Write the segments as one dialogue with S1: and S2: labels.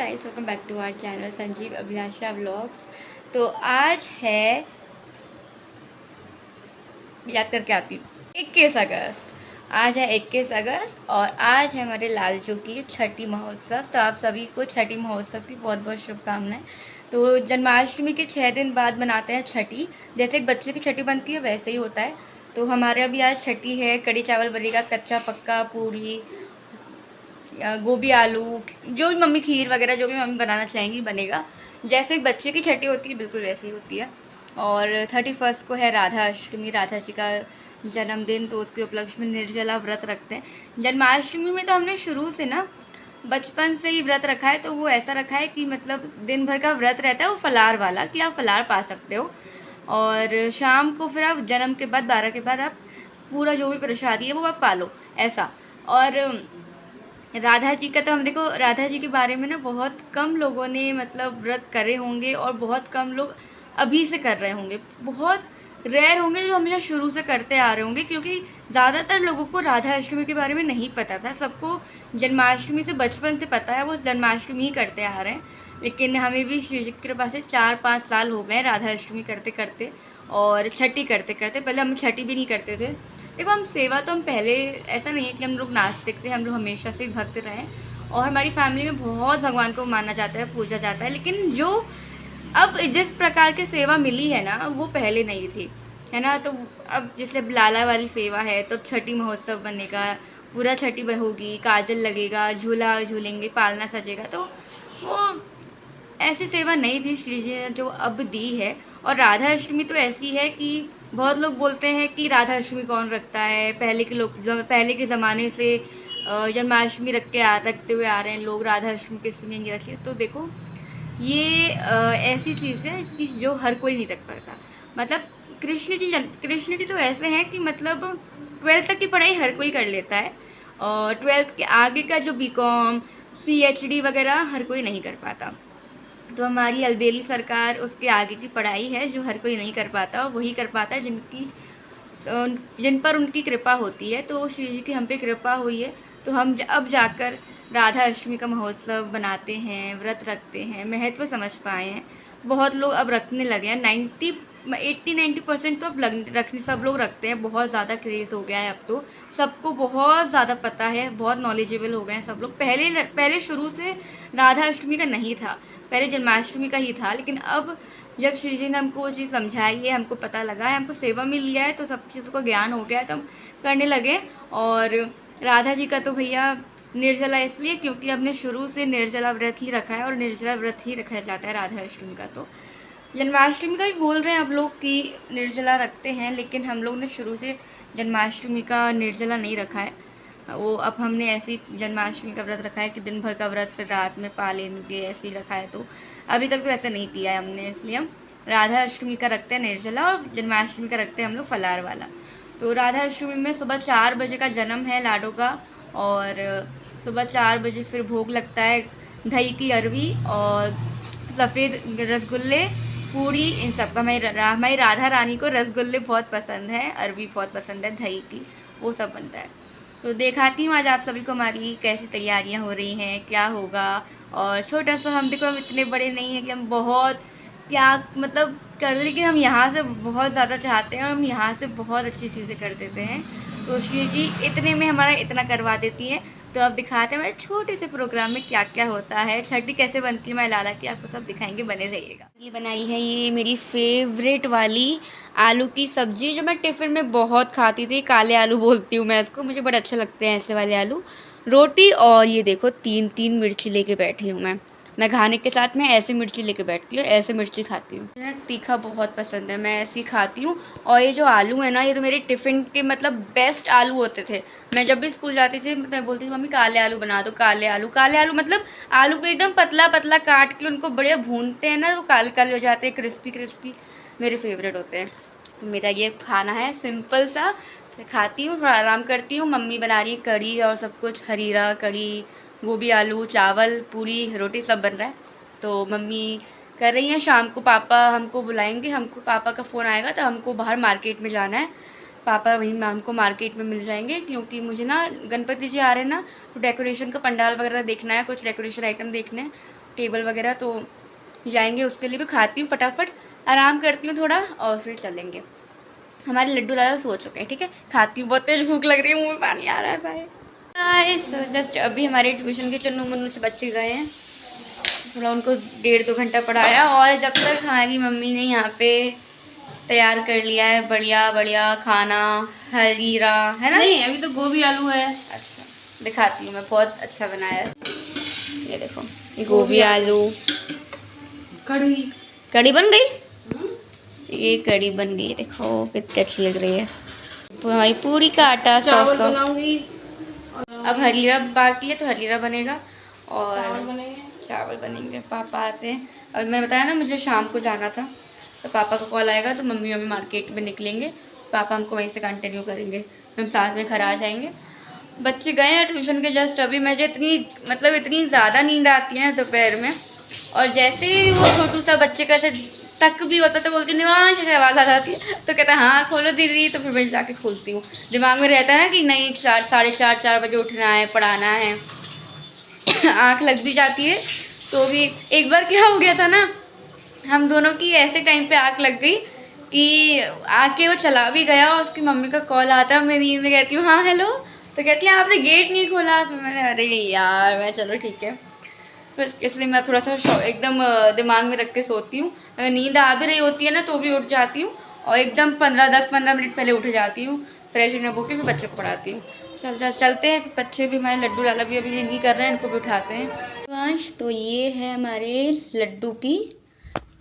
S1: Guys, welcome back to our channel Sanjeev Abhilasha vlogs. तो आज है, याद करके आती हूँ, 21 अगस्त। आज है 21 अगस्त और आज है हमारे लालचू की छठी महोत्सव। तो आप सभी को छठी महोत्सव की बहुत बहुत शुभकामनाएं। तो जन्माष्टमी के 6 दिन बाद मनाते हैं छठी। जैसे एक बच्चे की छठी बनती है वैसे ही होता है। तो हमारे अभी आज छठी है। कड़ी चावल बनेगा, कच्चा पक्का, पूड़ी, गोभी आलू, जो भी मम्मी खीर वगैरह जो भी मम्मी बनाना चाहेंगी बनेगा। जैसे बच्चे की छठी होती है बिल्कुल वैसी ही होती है। और 31 को है राधा अष्टमी, राधा जी का जन्मदिन। तो उसके उपलक्ष्य में निर्जला व्रत रखते हैं। जन्माष्टमी में तो हमने शुरू से ना बचपन से ही व्रत रखा है। तो वो ऐसा रखा है कि मतलब दिन भर का व्रत रहता है वो फलार वाला, कि आप फलार पा सकते हो। और शाम को फिर आप जन्म के बाद 12 के बाद आप पूरा जो भी प्रसादी है वो आप पालो, ऐसा। और राधा जी का तो हम देखो, राधा जी के बारे में ना बहुत कम लोगों ने मतलब व्रत करे होंगे और बहुत कम लोग अभी से कर रहे होंगे। बहुत रेयर होंगे जो हमेशा शुरू से करते आ रहे होंगे, क्योंकि ज़्यादातर लोगों को राधा अष्टमी के बारे में नहीं पता था। सबको जन्माष्टमी से बचपन से पता है, वो जन्माष्टमी ही करते आ रहे हैं। लेकिन हमें भी श्री जी की कृपा से 4-5 साल हो गए राधा अष्टमी करते करते और छठी करते करते। पहले हम छठी भी नहीं करते थे। देखो, हम सेवा तो हम पहले, ऐसा नहीं है कि हम लोग नास्तिक थे, हम लोग हमेशा से भक्त रहे। और हमारी फैमिली में बहुत भगवान को माना जाता है, पूजा जाता है। लेकिन जो अब जिस प्रकार की सेवा मिली है ना वो पहले नहीं थी, है ना। तो अब जैसे लाला वाली सेवा है तो छठी महोत्सव बनेगा, पूरा छठी होगी, काजल लगेगा, झूला झूलेंगे, पालना सजेगा। तो वो ऐसी सेवा नहीं थी श्री जी ने जो अब दी है। और राधा अष्टमी तो ऐसी है कि बहुत लोग बोलते हैं कि राधा अष्टमी कौन रखता है। पहले के लोग, पहले के ज़माने से जन्माष्टमी रखते हुए आ रहे हैं लोग, राधा अष्टमी के समय नहीं रखी। तो देखो, ये ऐसी चीज़ है कि जो हर कोई नहीं रख पाता। मतलब कृष्ण जी तो ऐसे हैं कि मतलब 12th तक की पढ़ाई हर कोई कर लेता है, और 12th के आगे का जो बीकॉम, पीएचडी वगैरह हर कोई नहीं कर पाता। तो हमारी अलबेली सरकार उसके आगे की पढ़ाई है जो हर कोई नहीं कर पाता, वही कर पाता है जिन पर उनकी कृपा होती है। तो श्री जी की हम पे कृपा हुई है। तो हम अब जाकर राधा अष्टमी का महोत्सव बनाते हैं, व्रत रखते हैं, महत्व समझ पाए हैं। बहुत लोग अब रखने लगे हैं। 80-90% तो अब रखने सब लोग रखते हैं। बहुत ज़्यादा क्रेज़ हो गया है अब तो, सबको बहुत ज़्यादा पता है, बहुत नॉलेजेबल हो गए हैं सब लोग। पहले शुरू से राधा अष्टमी का नहीं था, पहले जन्माष्टमी का ही था। लेकिन अब जब श्री जी ने हमको वो चीज़ समझाई है, हमको पता लगा है, हमको सेवा मिल गया है, तो सब चीज़ को ज्ञान हो गया है, तो हम करने लगे। और राधा जी का तो भैया निर्जला इसलिए क्योंकि हमने शुरू से निर्जला व्रत ही रखा है और निर्जला व्रत ही रखा जाता है राधा अष्टमी का। तो जन्माष्टमी का भी बोल रहे हैं अब लोग कि निर्जला रखते हैं, लेकिन हम लोग ने शुरू से जन्माष्टमी का निर्जला नहीं रखा है। वो अब हमने ऐसी जन्माष्टमी का व्रत रखा है कि दिन भर का व्रत फिर रात में पा लेंगे, ऐसे ही रखा है। तो अभी तक तो ऐसा नहीं किया है हमने, इसलिए हम राधा अष्टमी का रखते हैं निर्जला और जन्माष्टमी का रखते हैं हम लोग फलार वाला। तो राधा अष्टमी में सुबह 4 बजे का जन्म है लाडो का, और सुबह 4 बजे फिर भोग लगता है दही की अरवी और सफ़ेद रसगुल्ले, पूड़ी, इन सब का। हमारी राधा रानी को रसगुल्ले बहुत पसंद है, अरवी बहुत पसंद है, दही की, वो सब बनता है। तो दिखाती हूँ आज आप सभी को हमारी कैसी तैयारियाँ हो रही हैं, क्या होगा। और छोटा सा, हम देखो हम इतने बड़े नहीं हैं कि हम बहुत क्या मतलब कर, लेकिन हम यहाँ से बहुत ज़्यादा चाहते हैं और हम यहाँ से बहुत अच्छी चीज़ें कर देते हैं। तो श्री जी इतने में हमारा इतना करवा देती हैं। तो अब दिखाते हैं हमारे छोटे से प्रोग्राम में क्या क्या होता है, छठी कैसे बनती है हमारे लाला की, आपको सब दिखाएंगे, बने रहिएगा। ये बनाई है ये मेरी फेवरेट वाली आलू की सब्ज़ी, जो मैं टिफ़िन में बहुत खाती थी। काले आलू बोलती हूँ मैं इसको, मुझे बड़े अच्छे लगते हैं ऐसे वाले आलू। रोटी, और ये देखो 3-3 मिर्ची लेके बैठी हूँ मैं खाने के साथ में ऐसे मिर्ची लेके बैठती हूँ, ऐसे मिर्ची खाती हूँ। मुझे तीखा बहुत पसंद है, मैं ऐसे ही खाती हूँ। और ये जो आलू है ना, ये तो मेरे टिफ़िन के मतलब बेस्ट आलू होते थे। मैं जब भी स्कूल जाती थी तो मैं बोलती थी मम्मी काले आलू बना दो, काले आलू। काले आलू मतलब आलू को एकदम पतला पतला काट के उनको बढ़िया भूनते हैं ना, तो काले काले हो जाते हैं, क्रिस्पी क्रिस्पी, मेरे फेवरेट होते हैं। तो मेरा ये खाना है सिंपल सा, मैं खाती हूँ, थोड़ा आराम करती हूँ। मम्मी बना रही है कढ़ी और सब कुछ, हरीरा कढ़ी, गोभी आलू, चावल, पूरी, रोटी सब बन रहा है। तो मम्मी कर रही हैं। शाम को पापा हमको बुलाएंगे, हमको पापा का फ़ोन आएगा तो हमको बाहर मार्केट में जाना है। पापा वहीं हमको मार्केट में मिल जाएंगे, क्योंकि मुझे ना गणपति जी आ रहे हैं ना, तो डेकोरेशन का पंडाल वगैरह देखना है, कुछ डेकोरेशन आइटम देखने हैं। टेबल वगैरह, तो जाएंगे उसके लिए भी। खाती हूँ फटाफट, आराम करती हूँ थोड़ा और फिर चलेंगे। हमारे लड्डू लाला सो चुके हैं, ठीक है। खाती हूँ, बहुत तेज भूख लग रही है, मुँह में पानी आ रहा है भाई। सो जस्ट अभी हमारे ट्यूशन के चुन्नू मुन्नू से बच्चे गए हैं, थोड़ा उनको 1.5-2 घंटा पढ़ाया, और जब तक हमारी मम्मी ने यहाँ पे तैयार कर लिया है बढ़िया बढ़िया खाना। हरीरा है ना?
S2: नहीं, अभी तो गोभी आलू है।
S1: अच्छा, दिखाती हूँ मैं, बहुत अच्छा बनाया है। ये देखो, ये गोभी आलू कड़ी बन गई। ये कड़ी बन गई, देखो कितनी अच्छी लग रही है। हमारी पूरी का आटा सॉस
S2: बनाऊंगी।
S1: अब हरीरा बाकी है, तो हरीरा बनेगा और
S2: चावल
S1: बनेंगे। पापा आते हैं, और मैंने बताया ना मुझे शाम को जाना था, तो पापा का कॉल आएगा तो मम्मी अभी मार्केट में निकलेंगे, पापा हमको वहीं से कंटिन्यू करेंगे, हम साथ में घर आ जाएंगे। बच्चे गए हैं ट्यूशन के जस्ट अभी। मुझे इतनी ज़्यादा नींद आती है दोपहर में, और जैसे ही वो छोटू सा बच्चे का तक भी होता तो बोलती हूँ वहाँ से आवाज़ आ जाती है, तो कहता है हाँ खोलो दीदी, तो फिर मैं जाके खोलती हूँ। दिमाग में रहता है ना कि नहीं 4 बजे उठना है, पढ़ाना है। आँख लग भी जाती है। तो भी एक बार क्या हो गया था ना, हम दोनों की ऐसे टाइम पे आँख लग गई कि आके वो चला भी गया, और उसकी मम्मी का कॉल आता है, मैं नींद में कहती हूँ हाँ हेलो, तो कहती है आपने गेट नहीं खोला। फिर मैंने अरे यार, मैं चलो ठीक है, तो इसलिए मैं थोड़ा सा एकदम दिमाग में रख के सोती हूँ। अगर नींद आ भी रही होती है ना तो भी उठ जाती हूँ, और एकदम 10-15 मिनट पहले उठ जाती हूँ, फ्रेश होके फिर बच्चे को पढ़ाती हूँ। चलते हैं। बच्चे भी हमारे लड्डू लाला भी अभी नहीं कर रहे हैं, इनको भी उठाते हैं। तो ये है हमारे लड्डू की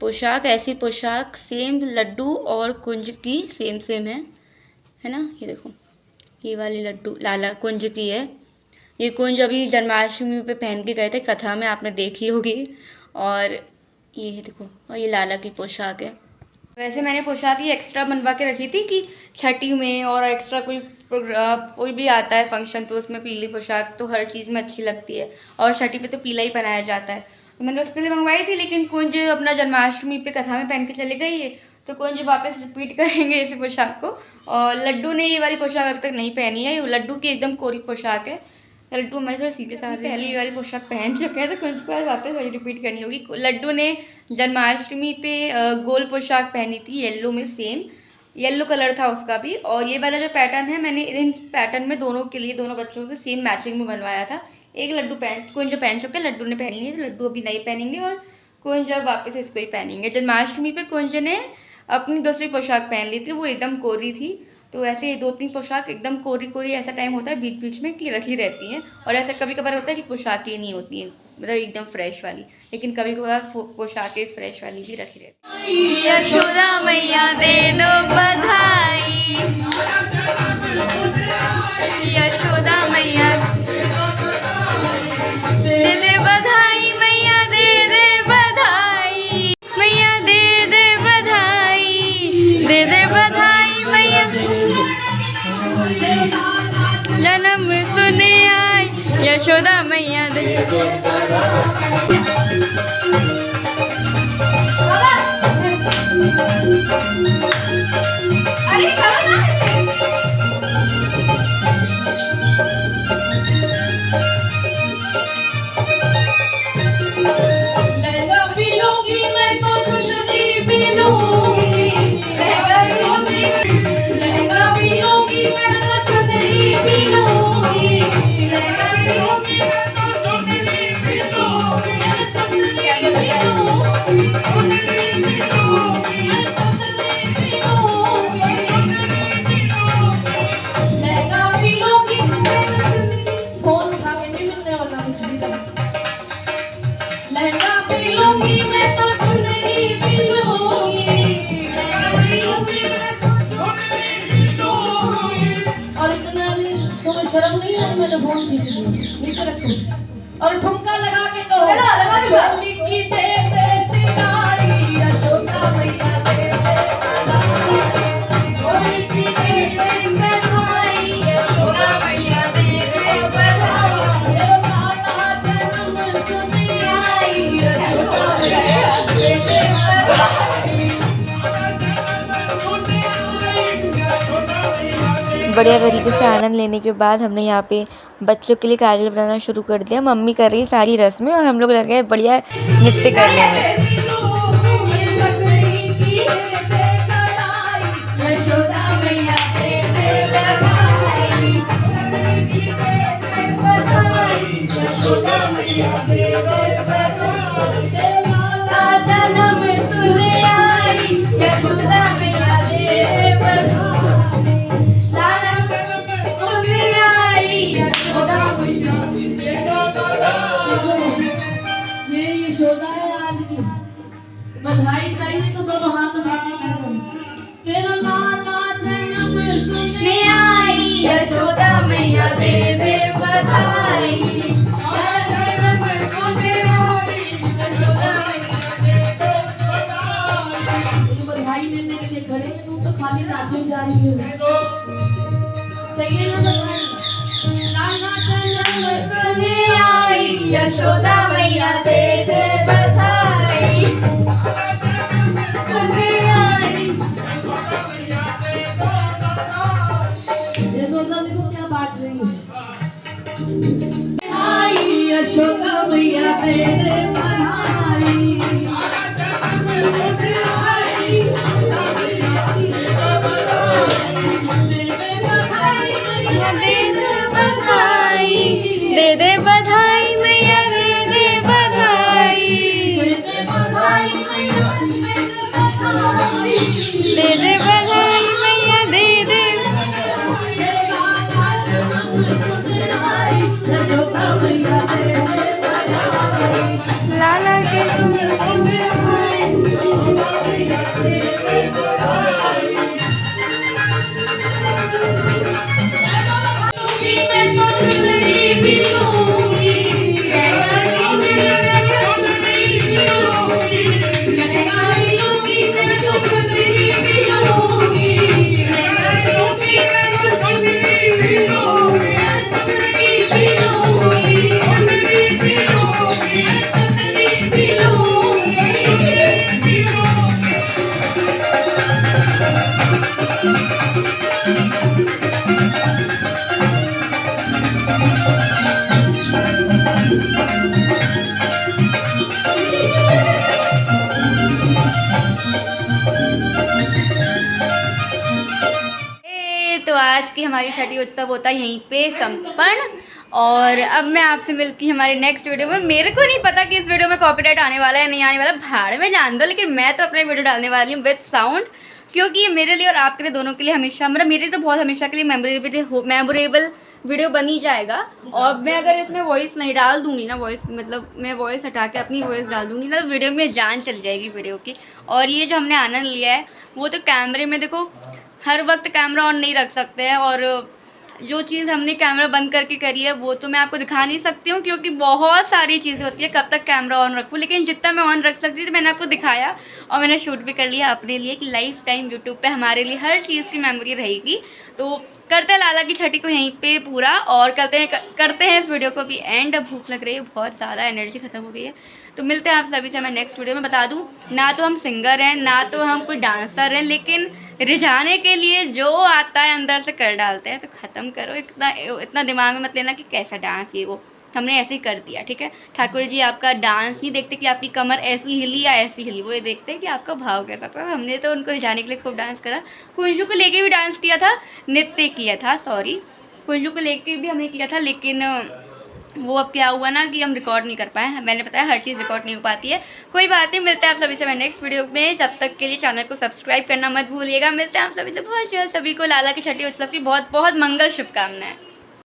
S1: पोशाक। ऐसी पोशाक सेम लड्डू और कुंज की सेम है ना। ये देखो, ये वाली लड्डू लाला कुंज की है। ये कुंज अभी जन्माष्टमी पे पहन के गए थे, कथा में आपने देख ली होगी। और ये है देखो, और ये लाला की पोशाक है। वैसे मैंने पोशाक ये एक्स्ट्रा बनवा के रखी थी कि छठी में और एक्स्ट्रा कोई भी आता है फंक्शन, तो उसमें पीली पोशाक तो हर चीज़ में अच्छी लगती है, और छठी पे तो पीला ही पहनाया जाता है, तो मैंने उसके लिए मंगवाई थी। लेकिन कुंज अपना जन्माष्टमी पे कथा में पहन के चले गई है, तो कुंज वापस रिपीट करेंगे इसी पोशाक को। और लड्डू ने ये वाली पोशाक अभी तक नहीं पहनी है, लड्डू की एकदम कोरी पोशाक है। लड्डू हमारे थोड़ा सीधे साधे पहली वाली पोशाक पहन चुके हैं, तो कुछ बार वापस वही रिपीट करनी होगी। लड्डू ने जन्माष्टमी पे गोल पोशाक पहनी थी, येलो में, सेम येलो कलर था उसका भी। और ये वाला जो पैटर्न है, मैंने इन पैटर्न में दोनों बच्चों के सेम मैचिंग में बनवाया था। एक लड्डू कुंज पहन चुके, लड्डू ने पहन ली है, तो लड्डू अभी नहीं पहनेंगे, और कुंज अब वापस इसको ही पहनेंगे। जन्माष्टमी पे कुंज ने अपनी दूसरी पोशाक पहन ली थी, वो एकदम कोरी थी। तो ऐसे 2-3 पोशाक एकदम कोरी ऐसा टाइम होता है बीच बीच में कि रखी रहती हैं, और ऐसा कभी कभार होता है कि पोशाकें नहीं होती हैं, मतलब एकदम फ्रेश वाली, लेकिन कभी कभार पोशाकें फ्रेश वाली भी रखी रहती हैं। यशोदा मैया दे दो बधाई, यशोदा मैया दे दे बधाई, मैया दे दे बधाई, मैया दे दे बधाई, दे दे बधाई मैया, जन्म सुने आई यशोदा मैया दे।
S2: शर्म नहीं है, मैंने फोन खींच लिया, नीचे रखो और ठुमका लगा के कहो, चोली की दे दे सिंगारी यशोदा मैया दे दे, चोली की दे दे बधाई यशोदा मैया दे दे बधाई, लाला जन्म सुने आई यशोदा मैया दे दे बधाई।
S3: बढ़िया तरीके से आनंद लेने के बाद हमने यहाँ पे
S1: बच्चों के लिए काजल बनाना शुरू कर दिया। मम्मी कर रही सारी रस्में और हम लोग लग गए बढ़िया नृत्य करने में।
S2: बधाई चाहिए तो दोनों हाथ उठा के करो। तेरा लाला जन्म सुनने आई यशोदा मैया दे दे बधाई। जन्म सुनने आई यशोदा मैया दे दे बधाई। बधाई लेने के लिए खड़े हैं, तुम तो खाली नाचे जा रही हो। चाहिए ना बधाई? लाला जन्म सुनने आई यशोदा मैया दे दे बधाई। यशोदा देखो क्या बांट रही है। आई यशोदा मैया दे दे बधाई। दे दे बधाई मैया दे दे बधाई। दे दे बधाई मैया दे दे बधाई मैया दे दे। लाला के तो आज की हमारी छठी उत्सव होता है यहीं पे संपन्न। और अब मैं आपसे मिलती हूँ हमारे नेक्स्ट वीडियो में। मेरे को नहीं पता कि इस वीडियो में कॉपीराइट आने वाला है नहीं आने वाला, भाड़ में जान दो, लेकिन मैं तो अपने वीडियो डालने वाली हूँ विद साउंड, क्योंकि ये मेरे लिए और आपके लिए दोनों के लिए हमेशा, मतलब मेरे लिए तो बहुत हमेशा के लिए मेमोरेबल वीडियो बनी जाएगा। और मैं अगर इसमें वॉइस नहीं डाल दूँगी ना, वॉइस मतलब मैं वॉइस हटा के अपनी वॉइस डाल दूँगी ना, तो वीडियो में जान चल जाएगी वीडियो की। और ये जो हमने आनंद लिया है वो तो कैमरे में, देखो हर वक्त कैमरा ऑन नहीं रख सकते हैं, और जो चीज़ हमने कैमरा बंद करके करी है वो तो मैं आपको दिखा नहीं सकती हूँ, क्योंकि बहुत सारी चीज़ें होती है कब तक कैमरा ऑन रखूँ। लेकिन जितना मैं ऑन रख सकती थी मैंने आपको दिखाया, और मैंने शूट भी कर लिया अपने लिए कि लाइफ टाइम यूट्यूब पे हमारे लिए हर चीज़ की मेमोरी रहेगी। तो करते हैं लाला की छठी को यहीं पे पूरा, और करते हैं इस वीडियो को भी एंड। अब भूख लग रही है बहुत ज़्यादा, एनर्जी ख़त्म हो गई है। तो मिलते हैं आप सभी से मैं नेक्स्ट वीडियो में। बता दूँ, ना तो हम सिंगर हैं ना तो हम कोई डांसर हैं, लेकिन रिझाने के लिए जो आता है अंदर से कर डालते हैं। तो ख़त्म करो, इतना दिमाग में मत लेना कि कैसा डांस ये वो, हमने ऐसे ही कर दिया, ठीक है। ठाकुर जी आपका डांस नहीं देखते कि आपकी कमर ऐसी हिली या ऐसी हिली, वो ये देखते हैं कि आपका भाव कैसा था। हमने तो उनको रिझाने के लिए खूब डांस करा। कुंजू को लेके भी डांस किया था, नृत्य किया था, सॉरी कुंजू को लेके भी हमने किया था, लेकिन वो अब क्या हुआ ना कि हम रिकॉर्ड नहीं कर पाए। मैंने बताया हर चीज़ रिकॉर्ड नहीं हो पाती है, कोई बात नहीं। मिलते हैं आप सभी से मैं नेक्स्ट वीडियो में। जब तक के लिए चैनल को सब्सक्राइब करना मत भूलिएगा। मिलते हैं आप सभी से बहुत जल्द। सभी को लाला की छठी उत्सव की बहुत बहुत मंगल शुभकामनाएं।